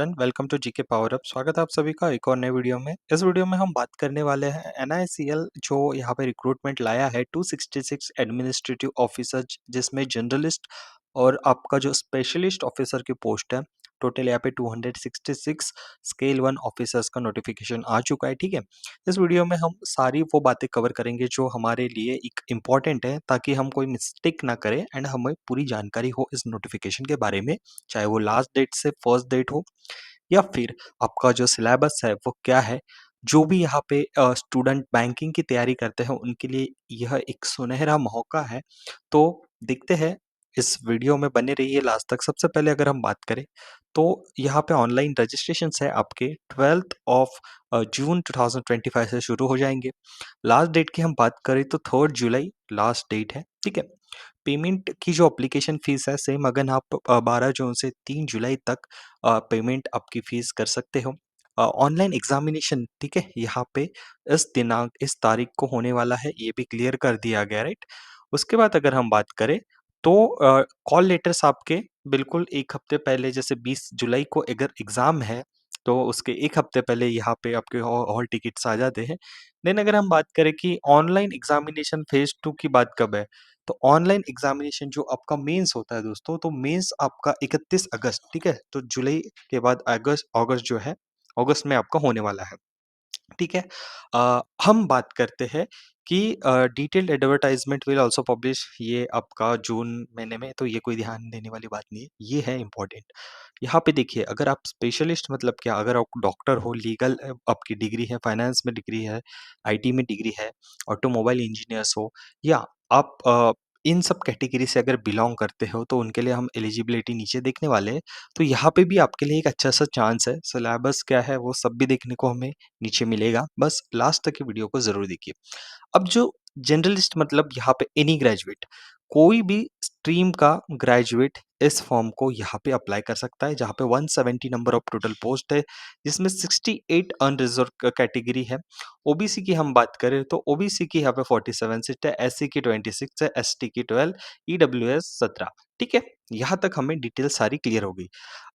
Welcome to GK power up. स्वागत है आप सभी का एक और नए वीडियो में। इस वीडियो में हम बात करने वाले हैं एनआईसीएल जो यहाँ पे रिक्रूटमेंट लाया है 266 एडमिनिस्ट्रेटिव ऑफिसर, जिसमें जनरलिस्ट और आपका जो स्पेशलिस्ट ऑफिसर की पोस्ट है। टोटल यहाँ पे 266 स्केल 1 ऑफिसर्स का नोटिफिकेशन आ चुका है। ठीक है, इस वीडियो में हम सारी वो बातें कवर करेंगे जो हमारे लिए एक इम्पॉर्टेंट है, ताकि हम कोई मिस्टेक ना करें एंड हमें पूरी जानकारी हो इस नोटिफिकेशन के बारे में, चाहे वो लास्ट डेट से फर्स्ट डेट हो या फिर आपका जो सिलेबस है वो क्या है। जो भी यहाँ पे स्टूडेंट बैंकिंग की तैयारी करते हैं उनके लिए यह एक सुनहरा मौका है। तो देखते हैं, इस वीडियो में बने रहिए लास्ट तक। सबसे पहले अगर हम बात करें तो यहाँ पे ऑनलाइन रजिस्ट्रेशन है आपके 12th ऑफ जून 2025 से शुरू हो जाएंगे। लास्ट डेट की हम बात करें तो 3 जुलाई लास्ट डेट है। ठीक है, पेमेंट की जो एप्लीकेशन फीस है सेम, अगर आप 12 जून से 3 जुलाई तक पेमेंट आपकी फीस कर सकते हो। ऑनलाइन एग्जामिनेशन, ठीक है, यहाँ पे इस दिनांक इस तारीख को होने वाला है, ये भी क्लियर कर दिया गया, राइट। उसके बाद अगर हम बात करें तो कॉल लेटर्स आपके बिल्कुल एक हफ्ते पहले, जैसे 20 जुलाई को अगर एग्जाम है तो उसके एक हफ्ते पहले यहाँ पे आपके हॉल टिकट्स आ जाते हैं। देन अगर हम बात करें कि ऑनलाइन एग्जामिनेशन फेज 2 की बात कब है, तो ऑनलाइन एग्जामिनेशन जो आपका मेंस होता है दोस्तों, तो मेंस आपका 31 अगस्त, ठीक है, तो जुलाई के बाद अगस्त अगस्त जो है, अगस्त में आपका होने वाला है। ठीक है, हम बात करते हैं कि detailed advertisement will also publish, ये आपका जून महीने में, तो ये कोई ध्यान देने वाली बात नहीं है, ये है इम्पोर्टेंट। यहाँ पे देखिए, अगर आप स्पेशलिस्ट मतलब क्या, अगर आप डॉक्टर हो, लीगल आपकी डिग्री है, फाइनेंस में डिग्री है, आईटी में डिग्री है, ऑटोमोबाइल इंजीनियर्स हो, या आप इन सब कैटेगरी से अगर बिलोंग करते हो, तो उनके लिए हम एलिजिबिलिटी नीचे देखने वाले हैं। तो यहाँ पे भी आपके लिए एक अच्छा सा चांस है। सिलेबस क्या है वो सब भी देखने को हमें नीचे मिलेगा, बस लास्ट तक की वीडियो को ज़रूर देखिए। अब जो जनरलिस्ट मतलब यहाँ पे एनी ग्रेजुएट, कोई भी स्ट्रीम का ग्रेजुएट इस फॉर्म को यहाँ पे अप्लाई कर सकता है, जहाँ पे 170 नंबर ऑफ टोटल पोस्ट है, जिसमें 68 अनरिजर्व कैटेगरी है। ओबीसी की हम बात करें तो ओबीसी की यहाँ पे 47 सीट है, एससी की 26 है, एसटी की 12, ईडब्ल्यूएस 17। ठीक है, यहाँ तक हमें डिटेल सारी क्लियर हो गई।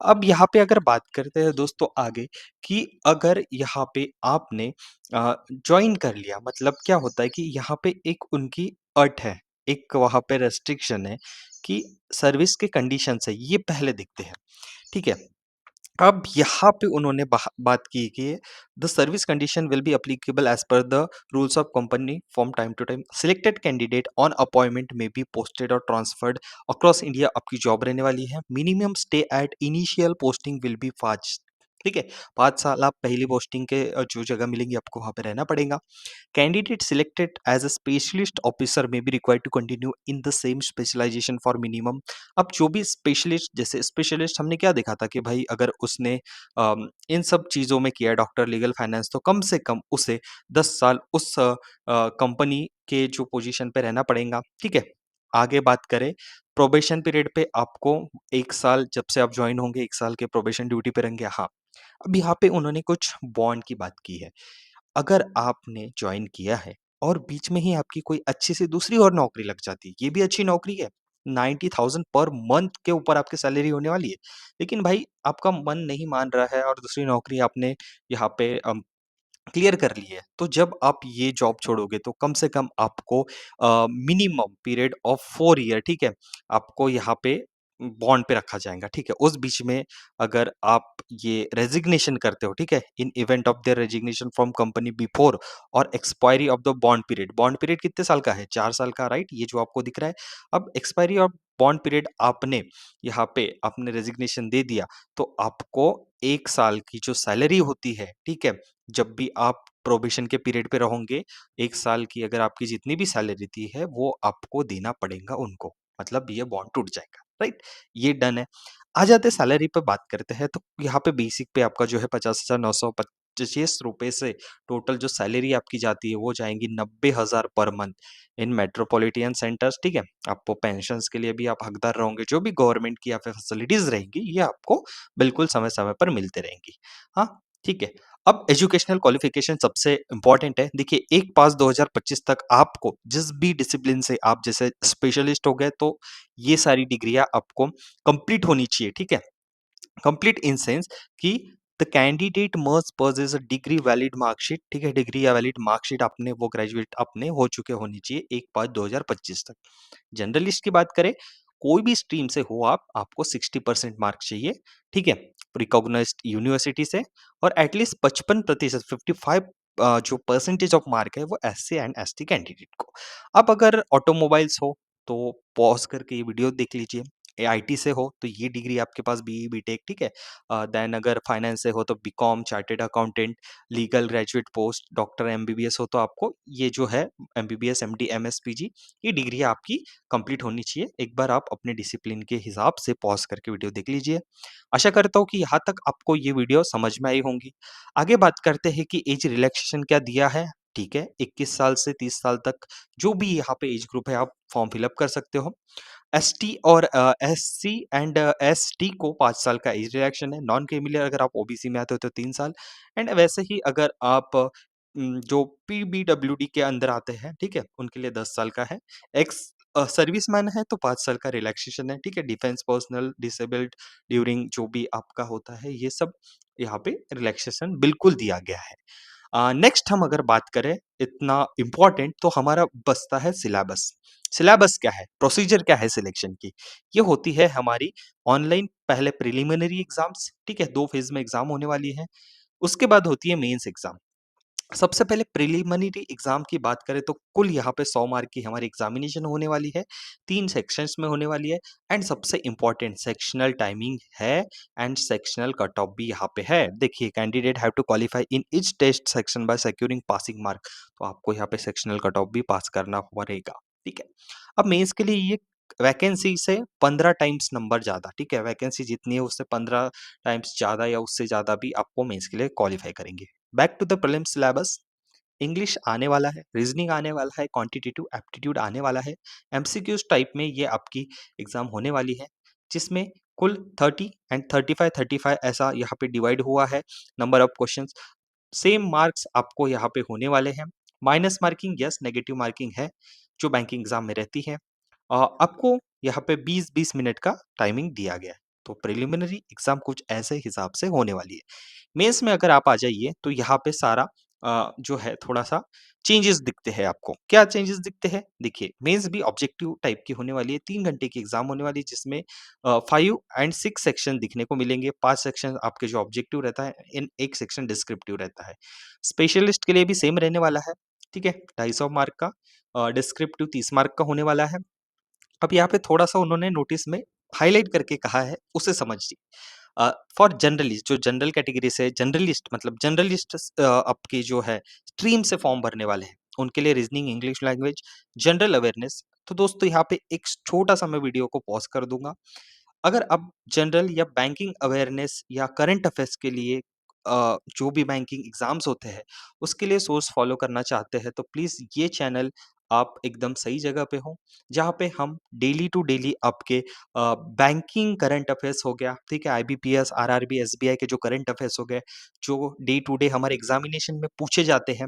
अब यहाँ पे अगर बात करते हैं दोस्तों आगे, कि अगर यहाँ पे आपने जॉइन कर लिया, मतलब क्या होता है कि यहाँ पे एक उनकी अट है, एक वहाँ पे रेस्ट्रिक्शन है कि सर्विस के कंडीशंस है, ये पहले देखते हैं। ठीक है, अब यहाँ पे उन्होंने बात की कि the service condition will be applicable as per the rules of company from time to time. Selected candidate on appointment may be posted और ट्रांसफर्ड अक्रॉस इंडिया, आपकी जॉब रहने वाली है। Minimum stay at initial posting will be 5। ठीक है, 5 साल आप पहली पोस्टिंग के जो जगह मिलेंगी आपको वहां पे रहना पड़ेगा। Candidate selected as a specialist officer may be required to continue in the same specialization for minimum। अब जो भी स्पेशलिस्ट, जैसे स्पेशलिस्ट हमने क्या देखा था कि भाई अगर उसने इन सब चीज़ों में किया, डॉक्टर, लीगल, फाइनेंस, तो कम से कम उसे 10 साल उस कंपनी के जो पोजीशन पे रहना पड़ेगा। ठीक है, आगे बात करें, प्रोबेशन पीरियड पे आपको 1 साल, जब से आप ज्वाइन होंगे 1 साल के प्रोबेशन ड्यूटी पे रहेंगे। हाँ, अब यहाँ पे उन्होंने कुछ बॉन्ड की बात की है। अगर आपने जॉइन किया है और बीच में ही आपकी कोई अच्छी सी दूसरी और नौकरी लग जाती है, ये भी अच्छी नौकरी है, 90,000 पर मंथ के ऊपर आपकी सैलरी होने वाली है। लेकिन भाई आपका मन नहीं मान रहा है और दूसरी नौकरी आपने यहाँ पे क्लियर कर ली है, तो जब आप ये जॉब छोड़ोगे तो कम से कम आपको मिनिमम पीरियड ऑफ 4 ईयर, ठीक है, आपको यहाँ पे बॉन्ड पे रखा जाएगा। ठीक है, उस बीच में अगर आप ये रेजिग्नेशन करते हो, ठीक है, in event of their resignation from company before और expiry of the bond period कितने साल का है, 4 साल का, राइट, ये जो आपको दिख रहा है। अब एक्सपायरी ऑफ बॉन्ड पीरियड आपने यहाँ पे आपने रेजिग्नेशन दे दिया, तो आपको 1 साल की जो सैलरी होती है, ठीक है, जब भी आप प्रोबेशन के पीरियड पे रहोगे, 1 साल की अगर आपकी जितनी भी सैलरी थी है, वो आपको देना पड़ेगा उनको, मतलब ये बॉन्ड टूट जाएगा, राइट? ये डन है। आ जाते हैं सैलरी पे बात करते हैं, तो यहाँ पे बेसिक पे आपका जो है 50,925 रुपए से टोटल जो सैलरी आपकी जाती है, वो जाएँगी 90,000 per month in metropolitan centres, ठीक है? आपको पेंशन्स के लिए भी आप हकदार रहोगे, जो भी गवर्नमेंट की यहाँ पे फैसिलिटीज़ रहेंगी, ये आपको बिल्कुल समय-समय पर मिलते रहेंगी। हाँ, ठीक है। अब एजुकेशनल क्वालिफिकेशन सबसे इम्पोर्टेंट है। देखिए, 1 पास 2025 तक आपको जिस भी डिसिप्लिन से, आप जैसे स्पेशलिस्ट हो गए, तो ये सारी डिग्रियाँ आपको कंप्लीट होनी चाहिए, ठीक है? कंप्लीट इन सेंस कि the candidate must possess a degree valid marksheet, ठीक है, डिग्री या वैलिड मार्कशीट अपने वो ग्रेजुएट अपने हो चुके होनी चाहिए 1/5/2025 तक। जनरलिस्ट की बात करें, कोई भी स्ट्रीम से हो आप, आपको 60% मार्क चाहिए, ठीक है, रिकॉग्नाइज्ड यूनिवर्सिटी से, और एटलीस्ट 55%, 55 जो परसेंटेज ऑफ मार्क है वो एससी एंड एसटी कैंडिडेट को। अब अगर ऑटोमोबाइल्स हो तो पॉज करके ये वीडियो देख लीजिए। आईटी से हो तो ये डिग्री आपके पास बीई बीटेक, ठीक है। देन अगर फाइनेंस से हो तो BCom, chartered accountant, legal graduate post, doctor MBBS हो तो आपको ये जो है एमबीबीएस, एमडी, एमएसपीजी, ये डिग्री आपकी कंप्लीट होनी चाहिए। एक बार आप अपने डिसिप्लिन के हिसाब से पॉज करके वीडियो देख लीजिए। आशा करता हूँ कि यहाँ तक आपको ये वीडियो समझ में आई होंगी। आगे बात करते हैं कि एज रिलैक्सेशन क्या दिया है। ठीक है, 21 साल से 30 साल तक जो भी यहाँ पे एज ग्रुप है आप फॉर्म फिलअप कर सकते हो। एसटी और एससी एंड एसटी को 5 साल का एज रिलैक्सेशन है। नॉन क्रीमिलियर अगर आप ओबीसी में आते हो तो 3 साल, एंड वैसे ही अगर आप जो पीबीडब्ल्यूडी के अंदर आते हैं, ठीक है, उनके लिए 10 साल का है। एक्स सर्विसमैन है तो 5 साल का रिलैक्सेशन है, ठीक है। डिफेंस पर्सनल, डिसेबल्ड ड्यूरिंग जो भी आपका होता है, ये सब यहाँ पे रिलैक्सेशन बिल्कुल दिया गया है। नेक्स्ट हम अगर बात करें, इतना इम्पोर्टेंट तो हमारा बचता है सिलेबस। सिलेबस क्या है, प्रोसीजर क्या है सिलेक्शन की? ये होती है हमारी ऑनलाइन, पहले प्रिलिमिनरी एग्जाम्स, ठीक है, 2 फेज में एग्जाम होने वाली है। उसके बाद होती है मेंस एग्जाम। सबसे पहले प्रिलिमिनरी एग्जाम की बात करें तो कुल यहाँ पे 100 मार्क की हमारी एग्जामिनेशन होने वाली है, 3 सेक्शंस में होने वाली है, एंड सबसे इंपॉर्टेंट सेक्शनल टाइमिंग है, एंड सेक्शनल कट ऑफ भी यहाँ पे है। देखिए, candidate have to qualify in each test section by securing passing mark, तो आपको यहाँ पे सेक्शनल कट ऑफ भी पास करना पड़ेगा, ठीक है। अब मेंस के लिए ये वैकेंसी से 15 टाइम्स नंबर ज्यादा, ठीक है, वैकेंसी जितनी है उससे 15 टाइम्स ज्यादा या उससे ज्यादा भी आपको मेंस के लिए क्वालिफाई करेंगे। Back to the prelim syllabus. English आने वाला है, रीजनिंग आने वाला है, क्वांटिटेटिव एप्टीट्यूड आने वाला है, एमसीक्यूज टाइप में ये आपकी एग्जाम होने वाली है, जिसमें कुल 30 एंड 35 ऐसा यहाँ पे डिवाइड हुआ है number of questions. Same marks आपको यहाँ पे होने वाले हैं। Minus marking, yes, negative marking है जो बैंकिंग एग्जाम में रहती है। आपको यहाँ पे 20-20 मिनट का टाइमिंग दिया गया है। तो प्रिलिमिनरी एग्जाम कुछ ऐसे हिसाब से होने वाली है। मेंस में अगर आप आ जाइए तो यहाँ पे सारा जो है थोड़ा-सा चेंजेस दिखते हैं आपको। क्या चेंजेस दिखते हैं? देखिए, मेंस भी ऑब्जेक्टिव टाइप की होने वाली है, 3 घंटे की एग्ज़ाम होने वाली है, जिसमें 5 एंड 6 सेक्शन दिखने को मिलेंगे। 5 सेक्शन आपके जो ऑब्जेक्टिव रहता है, इन 1 सेक्शन डिस्क्रिप्टिव रहता है। स्पेशलिस्ट के लिए भी सेम रहने वाला है, ठीक है? 250 मार्क का, डिस्क्रिप्टिव 30 मार्क का होने वाला है। अब यहाँ पे थोड़ा-सा उन्होंने नोटिस में हाइलाइट करके कहा है, उसे समझिए। फॉर जनरलिस्ट, जो जनरल कैटेगरी से जनरलिस्ट, मतलब जनरलिस्ट आपकी जो है स्ट्रीम से फॉर्म भरने वाले हैं, उनके लिए reasoning, English language, general awareness. तो दोस्तों यहाँ पे एक छोटा-सा मैं वीडियो को पॉज़ कर दूँगा। अगर आप जनरल या बैंकिंग अवेयरनेस या करंट अफेयर्स के लिए जो भी बैंकिंग एग्जाम्स होते हैं, उसके लिए सोर्स फॉलो करना चाहते हैं, तो प्लीज़ ये चैनल आप एकदम सही जगह पे हो, जहाँ पे हम डेली टू डेली आपके बैंकिंग करंट अफेयर्स हो गया, ठीक है, आईबीपीएस, आरआरबी, एसबीआई के जो करंट अफेयर्स हो गए, जो डे टू डे हमारे एग्जामिनेशन में पूछे जाते हैं,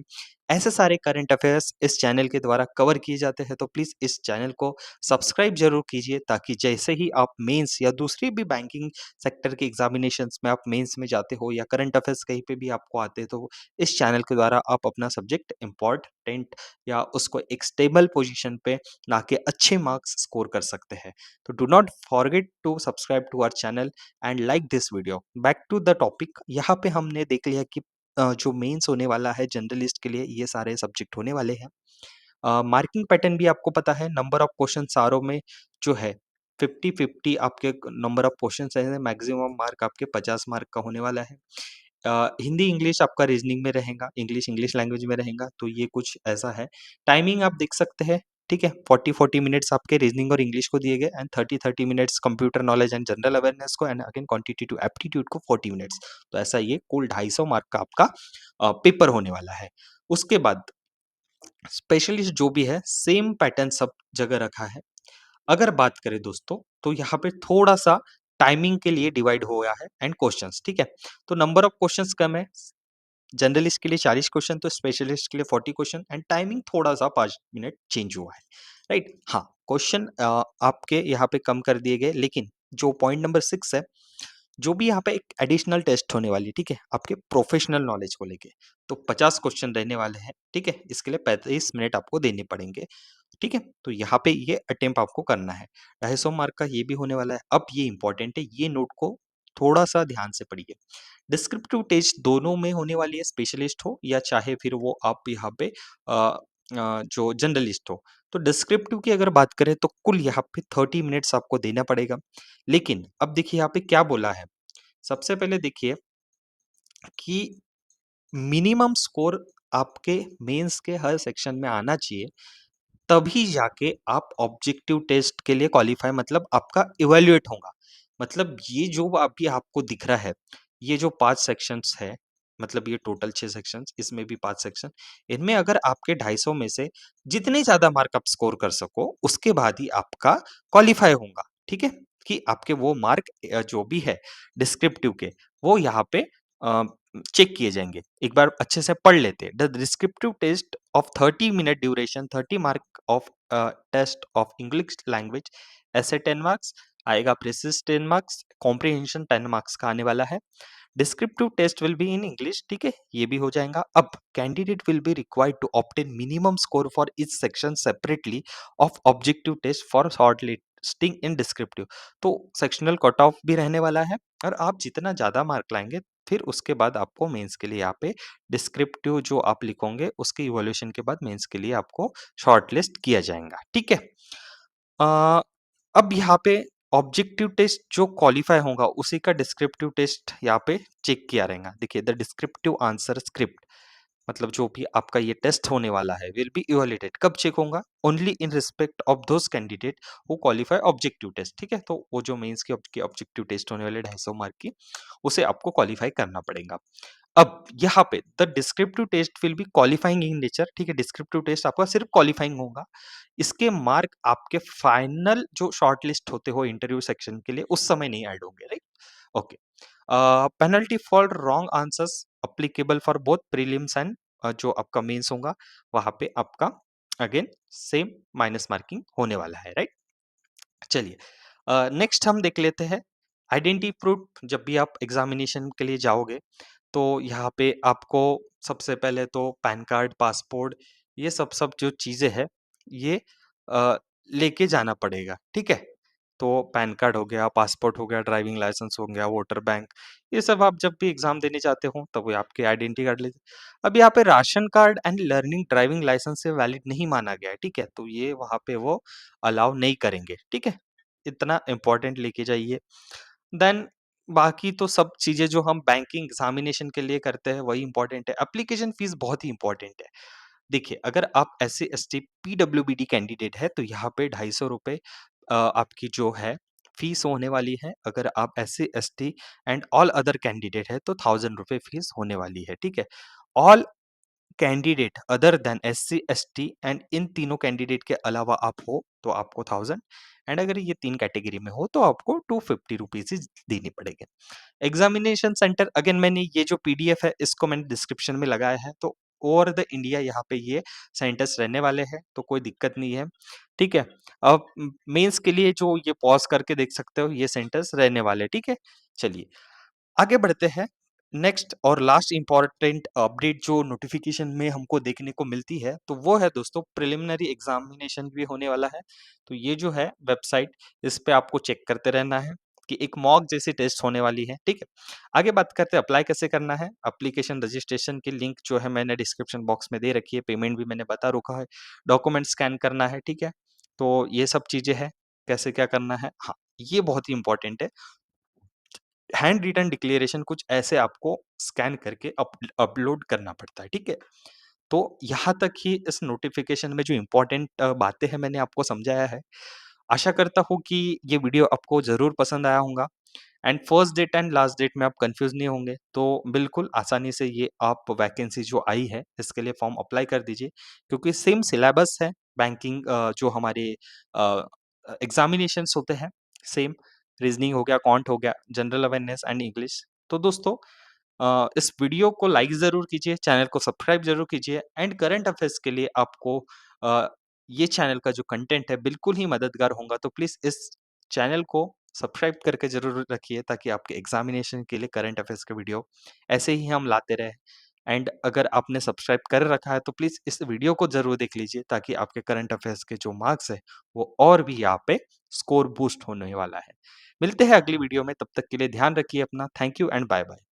ऐसे सारे करंट अफेयर्स इस चैनल के द्वारा कवर किए जाते हैं। तो प्लीज़ इस चैनल को सब्सक्राइब ज़रूर कीजिए, ताकि जैसे ही आप मेंस या दूसरी भी बैंकिंग सेक्टर के एग्जामिनेशंस में आप मेंस में जाते हो या करंट अफेयर्स कहीं पे भी आपको आते हैं, तो इस चैनल के द्वारा आप अपना सब्जेक्ट इम्पोर्टेंट या उसको एक स्टेबल पोजीशन पे ला के अच्छे मार्क्स स्कोर कर सकते हैं। तो do not forget to subscribe to our channel and like this video. Back to the topic, यहाँ पे हमने देख लिया कि जो मेंस होने वाला है जनरलिस्ट के लिए, ये सारे सब्जेक्ट होने वाले हैं। मार्किंग पैटर्न भी आपको पता है, नंबर ऑफ क्वेश्चन सारों में जो है 50-50 आपके नंबर ऑफ क्वेश्चंस है, मैक्सिमम मार्क आपके 50 मार्क का होने वाला है। हिंदी इंग्लिश आपका रीजनिंग में रहेगा, इंग्लिश इंग्लिश लैंग्वेज में रहेगा, तो ये कुछ ऐसा है। टाइमिंग आप देख सकते हैं, ठीक है, 40-40 मिनट्स आपके रीजनिंग और इंग्लिश को दिए गए, and 30-30 minutes computer knowledge and general awareness को, एंड अगेन क्वांटिटेटिव एप्टीट्यूड को 40 मिनट्स। तो ऐसा ये कुल 250 मार्क का आपका पेपर होने वाला है। उसके बाद स्पेशलिस्ट जो भी है, सेम पैटर्न सब जगह रखा है। अगर बात करें दोस्तों, तो यहाँ पे थोड़ा-सा टाइमिंग के लिए डिवाइड हो गया है, एंड क्वेश्चंस, ठीक है? तो नंबर ऑफ क्वेश्चंस कम है। जनरलिस्ट के लिए 40 क्वेश्चन, तो स्पेशलिस्ट के लिए 40 क्वेश्चन, एंड टाइमिंग थोड़ा-सा 5 मिनट चेंज हुआ है, राइट? हाँ, क्वेश्चन आपके यहाँ पे कम कर दिए गए, लेकिन जो पॉइंट नंबर 6 है, जो भी यहाँ पे एक एडिशनल टेस्ट होने वाली है, ठीक है, आपके प्रोफेशनल नॉलेज को लेके, तो 50 क्वेश्चन रहने वाले हैं, ठीक है, इसके लिए 35 मिनट आपको देने पड़ेंगे, ठीक है, तो यहाँ पे ये अटेम्प्ट आपको करना है। 250 मार्क का ये भी होने वाला है। अब ये इंपॉर्टेंट है, ये नोट को थोड़ा सा ध्यान से पढ़िए। डिस्क्रिप्टिव टेस्ट दोनों में होने वाली है, स्पेशलिस्ट हो या चाहे फिर वो आप यहाँ पे जो जनरलिस्ट हो। तो डिस्क्रिप्टिव की अगर बात करें तो कुल यहाँ पे 30 मिनट्स आपको देना पड़ेगा। लेकिन अब देखिए यहाँ पे क्या बोला है। सबसे पहले देखिए कि मिनिमम स्कोर आपके मेंस के हर सेक्शन में आना चाहिए, तभी जाके आप ऑब्जेक्टिव टेस्ट के लिए क्वालिफाई, मतलब आपका इवैल्यूएट होगा। मतलब ये जो अभी आपको दिख रहा है, ये जो 5 सेक्शंस है, मतलब ये टोटल 6 सेक्शंस, इसमें भी 5 सेक्शन, इनमें अगर आपके 250 में से जितने ज़्यादा मार्क आप स्कोर कर सको, उसके बाद ही आपका क्वालिफाई होगा, ठीक है? कि आपके वो मार्क जो भी है डिस्क्रिप्टिव के, वो यहाँ पे अ, चेक किए जाएँगे। एक बार अच्छे से पढ़ लेते हैं। The descriptive test of 30 minute duration, 30 mark of test of English language, ऐसे 10 मार्क्स आएगा, प्रेसिस 10 मार्क्स, कॉम्प्रिहेंशन 10 मार्क्स का आने वाला है। Descriptive test will be in English, ठीक है, ये भी हो जाएगा। अब candidate will be required to obtain minimum score for each section separately of objective test for short listing in descriptive. तो सेक्शनल कट ऑफ भी रहने वाला है, और आप जितना ज्यादा मार्क लाएंगे, फिर उसके बाद आपको मेंस के लिए यहाँ पे डिस्क्रिप्टिव जो आप लिखोगे उसके इवोल्यूशन के बाद मेंस के लिए आपको शॉर्ट लिस्ट किया जाएगा, ठीक है। अ, अब यहाँ पे ऑब्जेक्टिव टेस्ट जो क्वालिफाई होगा उसी का डिस्क्रिप्टिव टेस्ट यहाँ पे चेक किया रहेगा। देखिए, द डिस्क्रिप्टिव आंसर स्क्रिप्ट, मतलब जो भी आपका ये टेस्ट होने वाला है, विल बी इवैल्यूएटेड, कब चेक होगा? Only in respect of those candidate who qualify objective test, ठीक है। तो वो जो मेंस की ऑब्जेक्टिव टेस्ट होने वाले 250 मार्क की, उसे आपको क्वालिफाई करना पड़ेगा। अब यहाँ पे the descriptive test will be qualifying in nature, ठीक है, डिस्क्रिप्टिव टेस्ट आपका सिर्फ क्वालिफाइंग होगा। इसके मार्क आपके फाइनल जो शॉर्ट लिस्ट होते हो इंटरव्यू सेक्शन के लिए, उस समय नहीं ऐड होंगे, right? Okay. Penalty for wrong answers applicable for both prelims and जो आपका मेंस होगा, वहां पे आपका अगेन सेम माइनस मार्किंग होने वाला है, राइट? चलिए, नेक्स्ट हम देख लेते हैं आइडेंटिटी प्रूफ। जब भी आप एग्जामिनेशन के लिए जाओगे, तो यहाँ पे आपको सबसे पहले तो पैन कार्ड, पासपोर्ट, ये सब जो चीज़ें हैं, ये अ, लेके जाना पड़ेगा, ठीक है? तो पैन कार्ड हो गया, पासपोर्ट हो गया, ड्राइविंग लाइसेंस हो गया, वोटर बैंक, ये सब आप जब भी एग्ज़ाम देने जाते हो, तब वो आपके आइडेंटिटी कार्ड ले। अब यहाँ पे ration card and learning driving licence से वैलिड नहीं माना गया है, ठीक है? तो ये वहाँ पे वो अलाउ नहीं करेंगे, ठीक है? इतना इम्पोर्टेंट लेके जाइए। देन बाकी तो सब चीज़ें जो हम बैंकिंग एग्जामिनेशन के लिए करते हैं वही इंपॉर्टेंट है। एप्लीकेशन फीस बहुत ही इंपॉर्टेंट है। देखिए, अगर आप एससी एसटी पीडब्ल्यूबीडी कैंडिडेट है, तो यहाँ पे ₹250 आपकी जो है फीस होने वाली है। अगर आप SC ST and all other candidate है, तो ₹1000 फीस होने वाली है, ठीक है। All candidate other than SC ST and in तीनों कैंडिडेट के अलावा आप हो, तो आपको 1000, एंड अगर ये 3 कैटेगरी में हो, तो आपको ₹250 ही देनी पड़ेगी। एग्जामिनेशन सेंटर, अगेन मैंने ये जो पीडीएफ है, इसको मैंने डिस्क्रिप्शन में लगाया है, तो ओवर द इंडिया यहाँ पे ये सेंटर्स रहने वाले हैं, तो कोई दिक्कत नहीं है, ठीक है। अब मेंस के लिए जो ये पॉज करके देख सकते हो, ये सेंटर्स रहने वाले, ठीक है। चलिए, आगे बढ़ते हैं। नेक्स्ट और लास्ट इंपॉर्टेंट अपडेट जो नोटिफिकेशन में हमको देखने को मिलती है, तो वो है दोस्तों, प्रिलिमिनरी एग्जामिनेशन भी होने वाला है। तो ये जो है वेबसाइट, इस पे आपको चेक करते रहना है कि एक मॉक जैसी टेस्ट होने वाली है, ठीक है। आगे बात करते हैं अप्लाई कैसे करना है। एप्लीकेशन रजिस्ट्रेशन की लिंक जो है मैंने डिस्क्रिप्शन बॉक्स में दे रखी है, पेमेंट भी मैंने बता रखा है, डॉक्यूमेंट स्कैन करना है, ठीक है। तो ये सब चीजें हैं, कैसे क्या करना है। हाँ, ये बहुत ही इंपॉर्टेंट है। हैंड रिटन डिक्लेरेशन कुछ ऐसे आपको स्कैन करके अपलोड करना पड़ता है, ठीक है। तो यहाँ तक ही इस नोटिफिकेशन में जो इम्पोर्टेंट बातें हैं मैंने आपको समझाया है। आशा करता हूँ कि ये वीडियो आपको ज़रूर पसंद आया होगा, and first date and last date में आप कंफ्यूज नहीं होंगे, तो बिल्कुल आसानी से ये आप वैकेंसी जो आई है इसके लिए फॉर्म अप्लाई कर दीजिए, क्योंकि सेम सिलेबस है। बैंकिंग जो हमारे एग्जामिनेशंस होते हैं, सेम रीजनिंग हो गया, कॉन्ट हो गया, जनरल अवेयरनेस एंड इंग्लिश। तो दोस्तों, इस वीडियो को लाइक ज़रूर कीजिए, चैनल को सब्सक्राइब ज़रूर कीजिए, एंड करंट अफेयर्स के लिए आपको अ, ये चैनल का जो कंटेंट है बिल्कुल ही मददगार होगा, तो प्लीज़ इस चैनल को सब्सक्राइब करके ज़रूर रखिए ताकि आपके एग्ज़ामिनेशन के लिए करंट अफ़ेयर्स के वीडियो ऐसे ही हम लाते रहें। एंड अगर आपने सब्सक्राइब कर रखा है तो प्लीज़ इस वीडियो को ज़रूर देख लीजिए ताकि आपके करंट अफ़ेयर्स के जो मार्क्स हैं, वो और भी यहाँ पे स्कोर बूस्ट होने वाला है। मिलते हैं अगली वीडियो में, तब तक के लिए ध्यान रखिए अपना। Thank you and bye-bye.